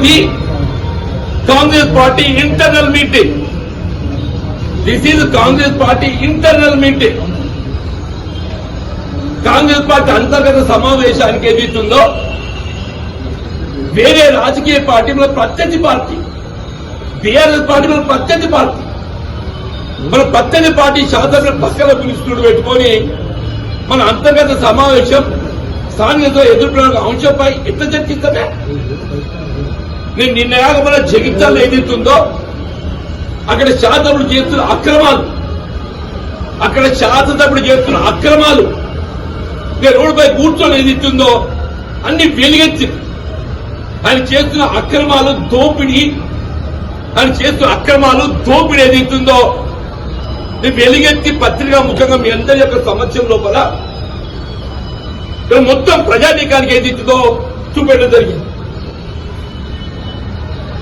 ఇది Congress party internal meeting. This is Congress party internal meeting. Congress party అంతర్గత సమావేశానికి ఏదైతుందో వేరే రాజకీయ పార్టీ మన ప్రత్యర్థి పార్టీ, బీఆర్ఎస్ పార్టీ మన ప్రత్యర్థి పార్టీ, మన ప్రత్యర్థి పార్టీ శాసన పక్కన పిలుస్తుడు పెట్టుకొని మన అంతర్గత సమావేశం స్థానిక ఎదుర్కొన్న అంశంపై ఎట్లా చర్చిస్తామే? నేను నిన్నయాక మన జగిత్యాలలో ఏదైతుందో అక్కడ శాసనసభ్యులు చేస్తున్న అక్రమాలు, నేను రోడ్డుపై కూర్చొని ఏదైతుందో అన్ని వెలుగెత్తి ఆయన చేస్తున్న దోపిడీ ఏదైతుందో వెలుగెత్తి పత్రికా ముఖ్యంగా మీ అందరి యొక్క సమస్య లోపల మొత్తం ప్రజానీకానికి ఏదైతుందో చూపెట్టడం జరిగింది.